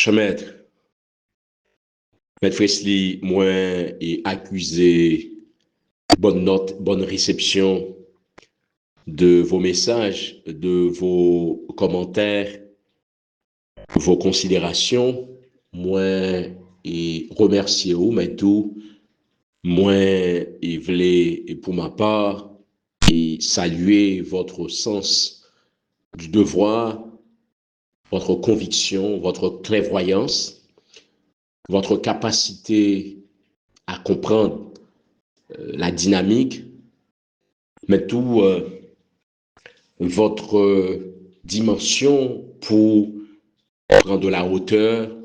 Cher maître, maître Wesley, moi, est accusé bonne note, bonne réception de vos messages, de vos commentaires, vos considérations. Moi, et remercier vous, mais tout, moi, et voulais, et pour ma part, et saluer votre sens du devoir, votre conviction, votre clairvoyance, votre capacité à comprendre la dynamique, mais tout votre dimension pour prendre de la hauteur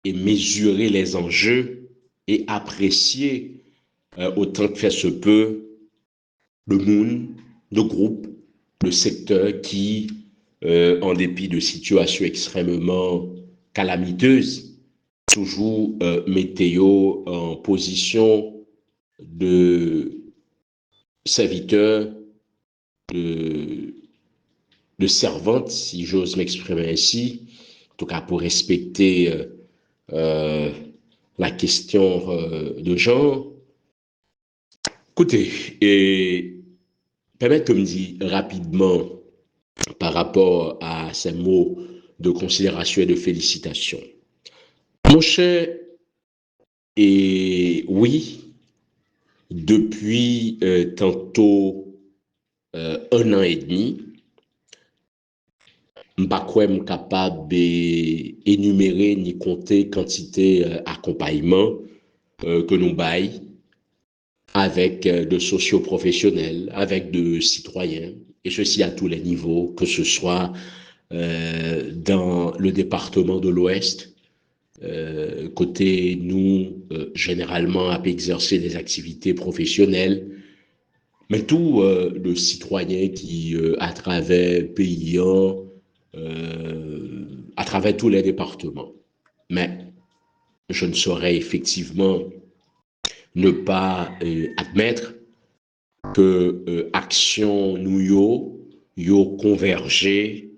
et mesurer les enjeux et apprécier autant que faire se peut le monde, le groupe, le secteur qui, en dépit de situations extrêmement calamiteuses, toujours météo en position de serviteur, de, de servante, si j'ose m'exprimer ainsi, en tout cas pour respecter euh, la question de genre. Écoutez, et permettez que me dise rapidement par rapport à ces mots de considération et de félicitations. Mon cher, et oui, depuis tantôt 1 an et demi, je suis capable d'énumérer ni compter quantité d'accompagnement que nous baillons avec de socioprofessionnels, avec de citoyens, et ceci à tous les niveaux, que ce soit dans le département de l'Ouest, côté nous, généralement, à exercer des activités professionnelles, mais tout le citoyen qui, à travers pays, à travers tous les départements. Mais je ne saurais effectivement ne pas admettre que action nous yo convergé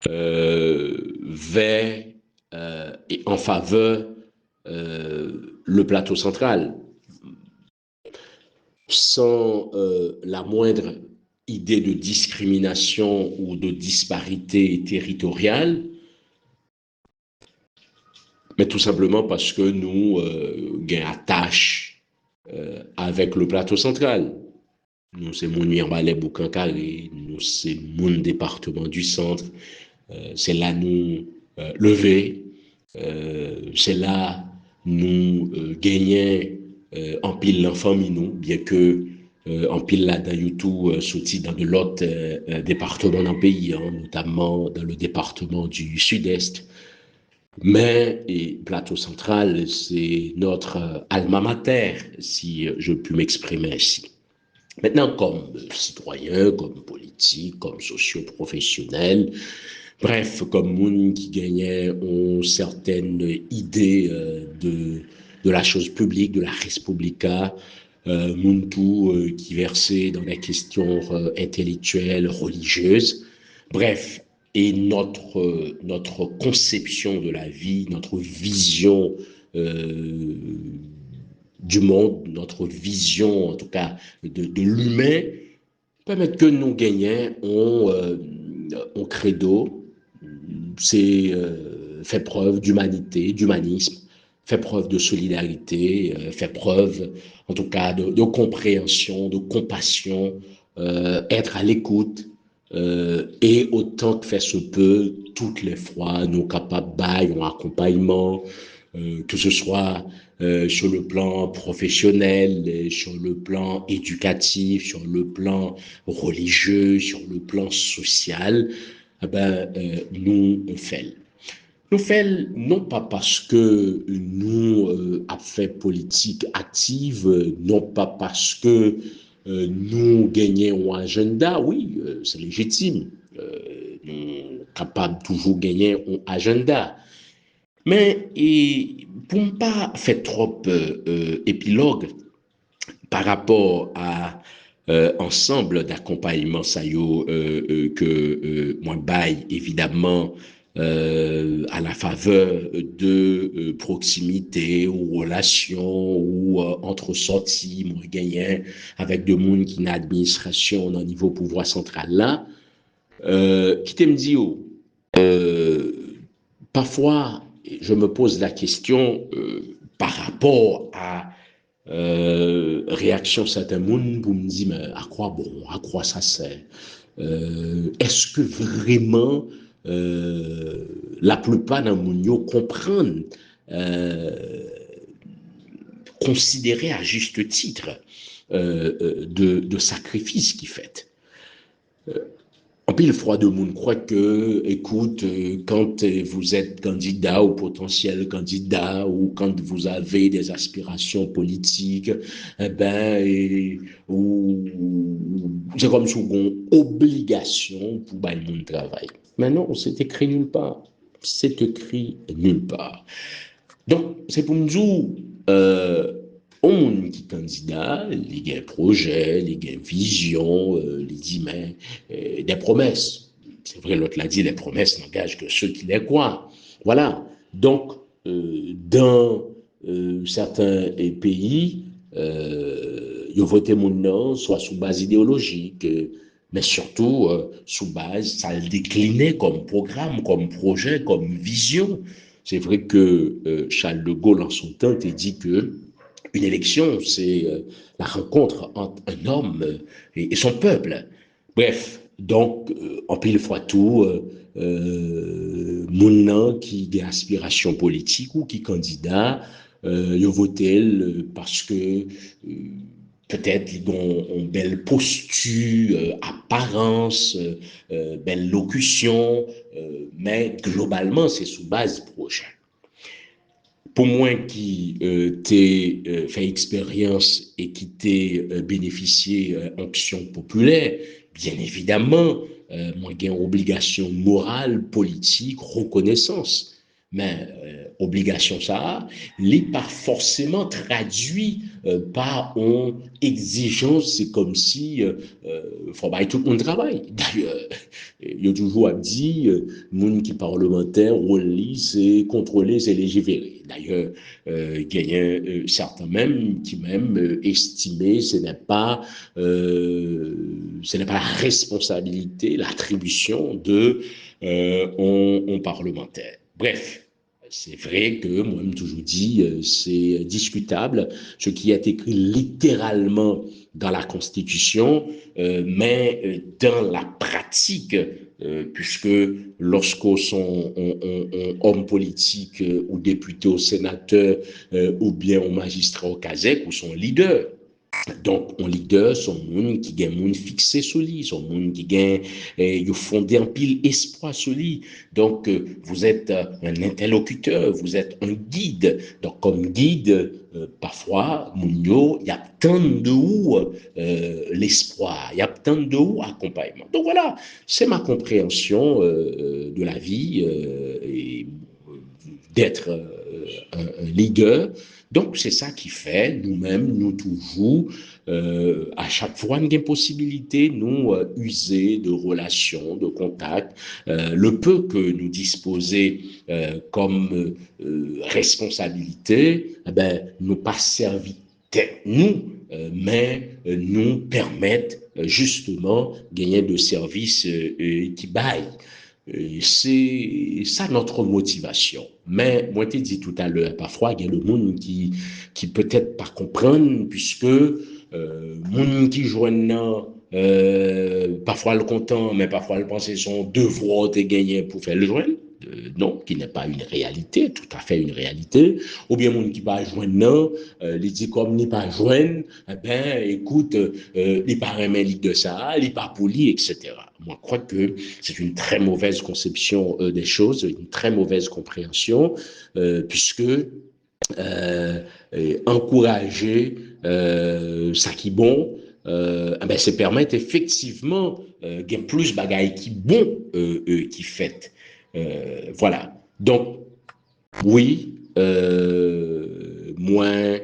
vers et en faveur le plateau central, sans la moindre idée de discrimination ou de disparité territoriale, mais tout simplement parce que nous gagnons attache avec le plateau central. Nous, c'est mon Mirbalais Boukankari, nous, c'est mon département du centre, c'est là nous lever, c'est là nous gagnons en pile l'enfant minou, bien que en pile là dans YouTube sorti dans de l'autre département dans le pays, hein, notamment dans le département du sud-est. Mais et plateau central, c'est notre alma mater, si je puis m'exprimer ainsi. Maintenant, comme citoyen, comme politique, comme socio-professionnel, bref, comme monde qui gagnait une certaine idée de la chose publique, de la respublica, monde tout qui versait dans les questions intellectuelles, religieuses, bref, et notre conception de la vie, notre vision du monde, notre vision, en tout cas, de l'humain, permettent que nous gagnions on credo, c'est fait preuve d'humanité, d'humanisme, fait preuve de solidarité, fait preuve, en tout cas, de compréhension, de compassion, être à l'écoute, et autant que faire se peut, toutes les fois, nous capables d'un accompagnement, que ce soit sur le plan professionnel, sur le plan éducatif, sur le plan religieux, sur le plan social, eh ben, nous faisons. Nous faisons non pas parce que nous avons fait politique active, non pas parce que nous gagnons un agenda, oui, c'est légitime, nous sommes capables de toujours gagner un agenda. Mais pour ne pas faire trop épilogue par rapport à ensemble d'accompagnement que moi baille évidemment à la faveur de proximité ou relations ou entre sorties, moi gagnant avec de monde qui n'a administration au niveau pouvoir central là, qui te me dit, oh, parfois, je me pose la question par rapport à réaction certains monde pour me dire, mais à quoi ça sert? Est-ce que vraiment euh, la plupart d'un monde comprennent, euh, considérer à juste titre de sacrifice qui fait? En pile froid de monde croit que, écoute, quand vous êtes candidat ou potentiel candidat ou quand vous avez des aspirations politiques, eh ben, c'est comme si vous avez une obligation pour bailler mon travail. Mais non, c'est écrit nulle part. C'est écrit nulle part. Donc, c'est pour nous dire, au monde qui candidat, les gars projets, les gars vision, les dit, mais des promesses. C'est vrai, l'autre l'a dit, les promesses n'engagent que ceux qui les croient. Voilà. Donc, dans certains pays, ils ont voté mon nom, soit sous base idéologique, mais surtout sous base, ça le déclinait comme programme, comme projet, comme vision. C'est vrai que Charles de Gaulle, en son temps, a dit que une élection, c'est la rencontre entre un homme et son peuple. Bref, donc, en pile fois tout, mon qui a aspiration politique ou qui candidat, il voté parce que peut-être ils ont une belle posture, apparence, belle locution, mais globalement, c'est sous base projet. Pour moi qui t'ai fait expérience et qui t'ai bénéficié option populaire, bien évidemment, moi j'ai une obligation morale, politique, reconnaissance. Mais obligation ça, n'est pas forcément traduit par une exigence, c'est comme si faut pas tout le monde travaille. D'ailleurs, il y a toujours dit, monde qui parlementaire, rôle c'est contrôler, c'est légiférer. D'ailleurs, il y a certains même qui même estimaient ce n'est pas la responsabilité, l'attribution de on parlementaire. Bref, c'est vrai que moi, je toujours dit, c'est discutable ce qui est écrit littéralement dans la Constitution, mais dans la pratique, puisque lorsqu'on sont homme politique ou député ou sénateur ou bien au magistrat au CASEC ou son leader. Donc, un leader, son monde qui gagne monde fixé sur lui, son monde qui gagne, il fondé un pile espoir sur lui. Donc, vous êtes un interlocuteur, vous êtes un guide. Donc, comme guide, parfois, Mounio, il y a tant de où l'espoir, il y a tant de où accompagnement. Donc voilà, c'est ma compréhension de la vie et d'être un leader. Donc, c'est ça qui fait, nous-mêmes, nous toujours, à chaque fois, nous avons possibilité, nous, user de relations, de contacts, le peu que nous disposer comme responsabilité, eh ben, nous pas servi nous, mais nous permettent justement gagner de services qui baillent. C'est ça notre motivation. Mais moi, je dit tout à l'heure, parfois, il y a le monde qui peut-être pas comprendre, puisque monde qui joignent parfois le content, mais parfois le penser son devoir de gagner pour faire le joindre. Non, qui n'est pas une réalité, tout à fait une réalité. Ou bien, monde qui va joindre, non, il dit comme n'est pas joindre, eh ben, écoute, il pas remet de ça, il pas poli, etc. Moi, je crois que c'est une très mauvaise conception des choses, une très mauvaise compréhension, puisque encourager ça qui est bon, ben, c'est permettre effectivement qu'il plus de bagailles qui bon qui fait. Voilà. Donc, oui, moins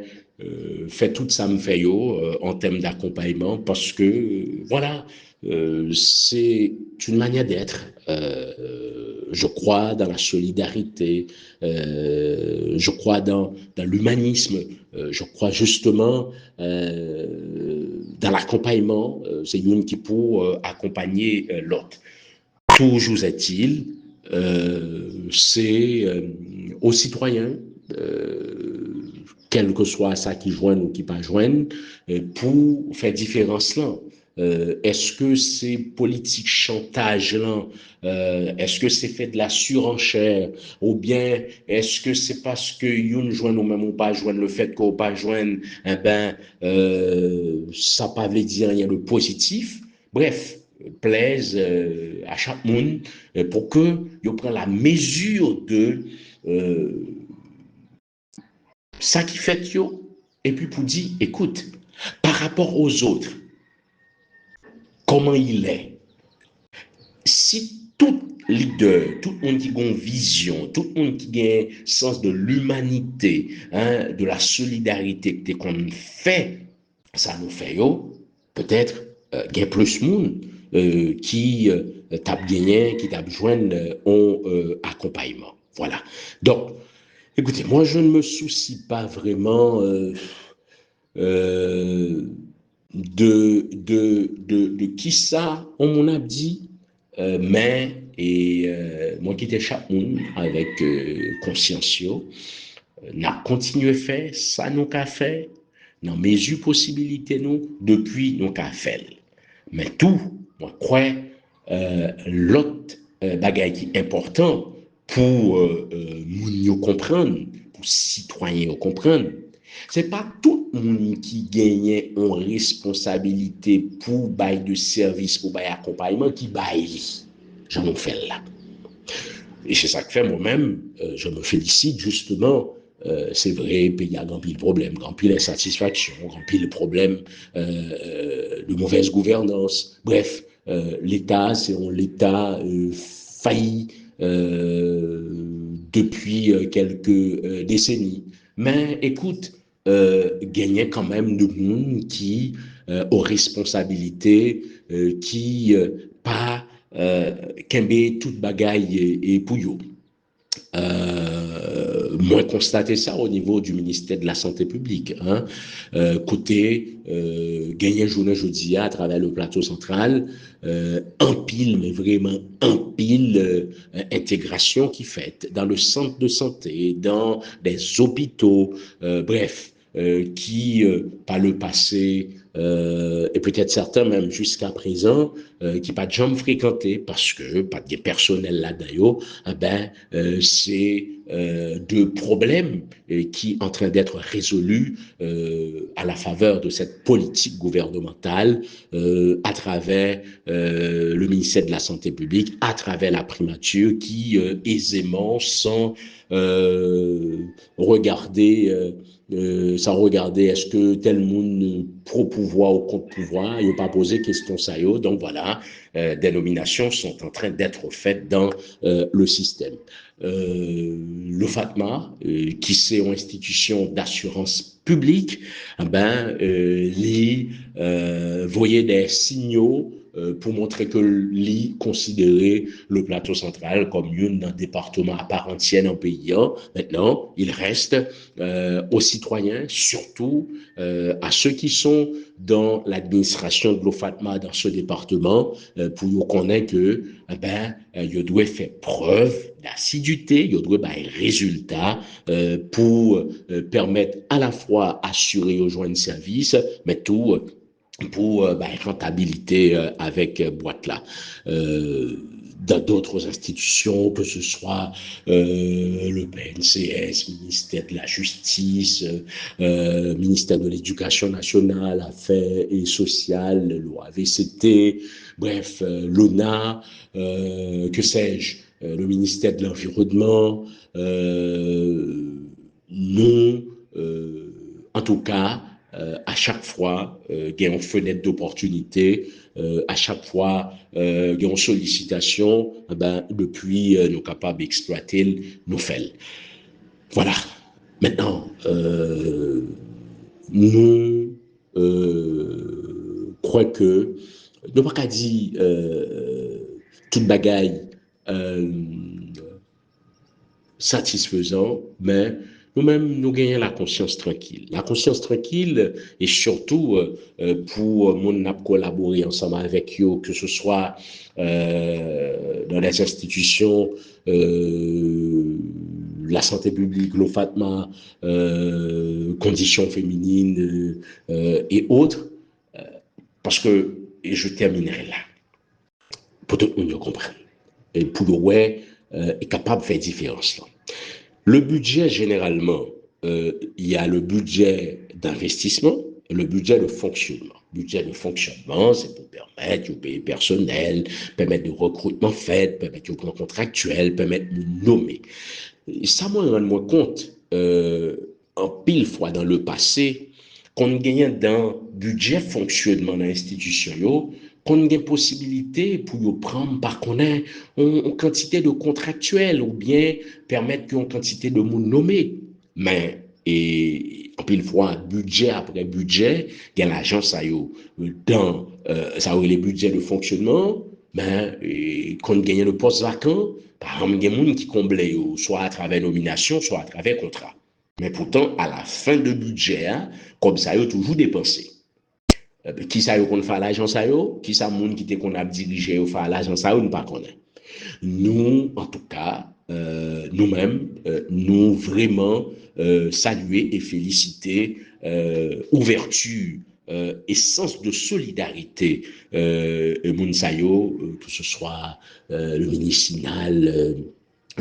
fait tout ça me fait yo en termes d'accompagnement parce que voilà, c'est une manière d'être. Je crois dans la solidarité, je crois dans l'humanisme, je crois justement dans l'accompagnement. C'est une qui pour accompagner l'autre. Toujours est-il, c'est aux citoyens, quel que soit ça qui joignent ou qui pas joignent, pour faire différence là. Est-ce que c'est politique chantage là, est-ce que c'est fait de la surenchère ou bien est-ce que c'est parce que une joignent ou même ou pas joignent le fait qu'on pas joignent, eh ben ça pas veut dire rien de positif. Bref, plaise à chaque monde pour que vous prenne la mesure de euh, ça qui fait yo et puis pour dire écoute par rapport aux autres comment il est si tout leader, tout le monde qui a une vision, tout le monde qui a un sens de l'humanité, hein, de la solidarité que qu'on fait, ça nous fait yo, peut-être qu'il y a plus de monde qui tape gagné, qui tape joindre en accompagnement. Voilà. Donc, écoutez, moi je ne me soucie pas vraiment euh, de qui ça, on m'en a dit, mais, et moi qui étais chaque monde avec conscientio, n'a continué faire ça nous qu'a fait, dans mesure possibilité nous, depuis nous qu'a fait. Mais tout, moi crois, l'autre bagaille qui est important pour nous comprendre, pour citoyens comprendre, c'est pas tout le monde qui gagne en responsabilité pour bail de service, pour bail accompagnement, qui bail. J'en fais là. Et c'est ça que fait moi-même, je me félicite justement. C'est vrai, il y a grand pile de problèmes, grand pile d'insatisfaction, grand pile de problèmes de mauvaise gouvernance. Bref, l'État, c'est l'État failli depuis quelques décennies. Mais écoute, gagnait quand même de monde qui aux responsabilités, qui pas kembe toute bagaille et pouillot. Moins constater ça au niveau du ministère de la Santé publique. Hein. Côté gagné journée jeudi à travers le plateau central, un pile, mais vraiment un pile intégration qui fait dans le centre de santé, dans des hôpitaux, bref, qui, par le passé, et peut-être certains même jusqu'à présent, qui pas de jamais fréquenté parce que pas de personnel là-dedans, ben, c'est deux problèmes qui sont en train d'être résolus à la faveur de cette politique gouvernementale à travers le ministère de la Santé publique, à travers la primature qui aisément, sans regarder sans regarder est-ce que tel monde pro-pouvoir ou contre-pouvoir, il n'a pas posé question ça. Donc voilà, des nominations sont en train d'être faites dans le système. Le FATMA, qui c'est une institution d'assurance publique, ben, voyait des signaux pour montrer que l'I considérait le plateau central comme un département à part entière dans le pays. Maintenant, il reste aux citoyens, surtout à ceux qui sont dans l'administration de l'OFATMA dans ce département, pour nous connaître que il doit faire preuve d'assiduité, il doit avoir un résultat pour permettre à la fois assurer aux joints de service, mais tout pour rentabilité avec boîte là. Dans d'autres institutions, que ce soit le PNCS, ministère de la Justice, ministère de l'Éducation nationale, Affaires et sociales, l'OAVCT, bref, l'ONA, que sais-je, le ministère de l'Environnement, nous, en tout cas, à chaque fois, il y a une fenêtre d'opportunité, à chaque fois, il y a une sollicitation, depuis, nous sommes capables d'exploiter nos faits. Voilà. Maintenant, nous croyons que nous ne pouvons pas dire toute bagaille satisfaisant, mais nous-mêmes, nous gagnons la conscience tranquille. La conscience tranquille, et surtout pour mon collaborer ensemble avec eux, que ce soit dans les institutions, la santé publique, l'OFATMA, conditions féminines et autres, parce que, et je terminerai là, pour que tout le monde comprenne, et pour le ouais, est capable de faire différence là. Le budget, généralement, il y a le budget d'investissement et le budget de fonctionnement. Le budget de fonctionnement, c'est pour permettre de payer personnel, permettre de recrutement fait, permettre de plan contractuel, permettre de nommer. Et ça, moi, je me rends compte, en pile fois dans le passé, qu'on gagne dans budget fonctionnement dans l'institution, qu'on a une possibilité pour prendre par qu'on a une quantité de contractuels ou bien permettre qu'une quantité de monde nommé. Mais, et en pile fois, budget après budget, il y a l'agence dans ça les budgets de fonctionnement, mais quand on gagne le poste vacant, par exemple, il y a des gens qui comblent soit à travers nomination, soit à travers contrat. Mais pourtant, à la fin de budget, comme ça, il y a toujours dépensé. Qui ça qu'on fait l'agence qui ça moun qui qu'on a dirigé au faire l'agence nous pas connaît. Nous en tout cas nous-mêmes nous vraiment saluer et féliciter ouverture et sens de solidarité Mounsayo, que ce soit le ministre Sinal,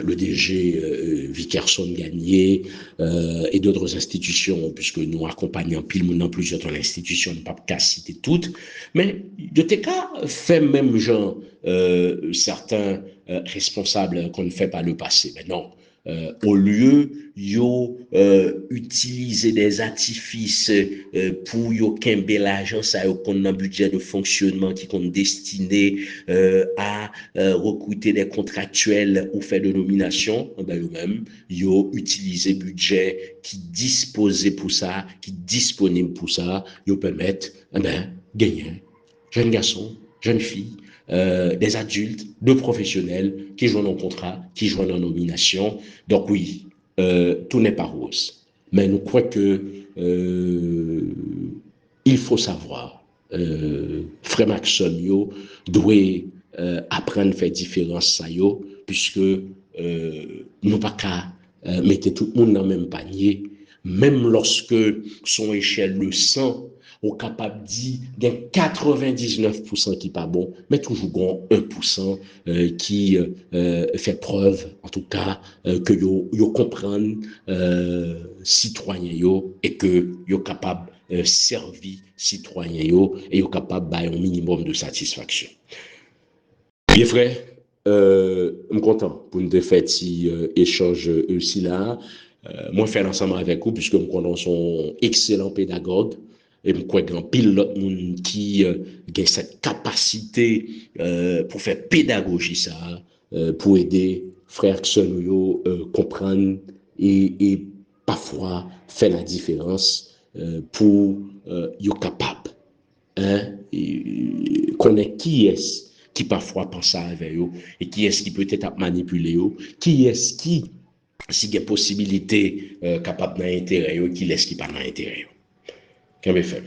le DG Vickerson Gagné et d'autres institutions, puisque nous accompagnons pile dans plusieurs institutions, ne pas qu'à citer toutes, mais de tes cas, fait même genre certains responsables qu'on ne fait pas le passé. Mais non, au lieu yo utiliser des artifices pour yo kembe l'argent ça yo qu'on un budget de fonctionnement qui compte destiné à recruter des contractuels ou faire de nomination, ben eux-mêmes yo utiliser budget qui disposé pour ça, qui disponible pour ça, yo permettre gagner jeunes garçons, jeunes filles, des adultes, de professionnels qui jouent en contrat, qui jouent en nomination. Donc oui, tout n'est pas rose. Mais nous croyons que il faut savoir, frère Maxon yo, doit apprendre à faire différence ça yo, puisque nous pas qu'à mettre tout le monde dans le même panier, même lorsque son échelle de 100 ou capable de dire qu'il y a 99% qui pas bon, mais toujours 1% qui fait preuve, en tout cas, que yo comprennent citoyens yo et que yo capable servir citoyens yo et yo capable d'avoir un minimum de satisfaction. Bien frère, je suis content pour nous faire cet échange aussi là. Moi, faire ensemble avec vous, puisque nous connaissons excellent pédagogue. Et je crois qu'il y a un pile d'autres monde qui a cette capacité pour faire pédagogie ça, pour aider frères qui sont comprendre et parfois faire la différence pour être capable. Hein, connaître qui est qui parfois pense avec eux et qui est-ce qui peut-être manipuler eux, qui est-ce qui, s'il y a possibilité capable d'intérêt, qui est-ce qui pas d'intérêt. Qu'est-ce que fait?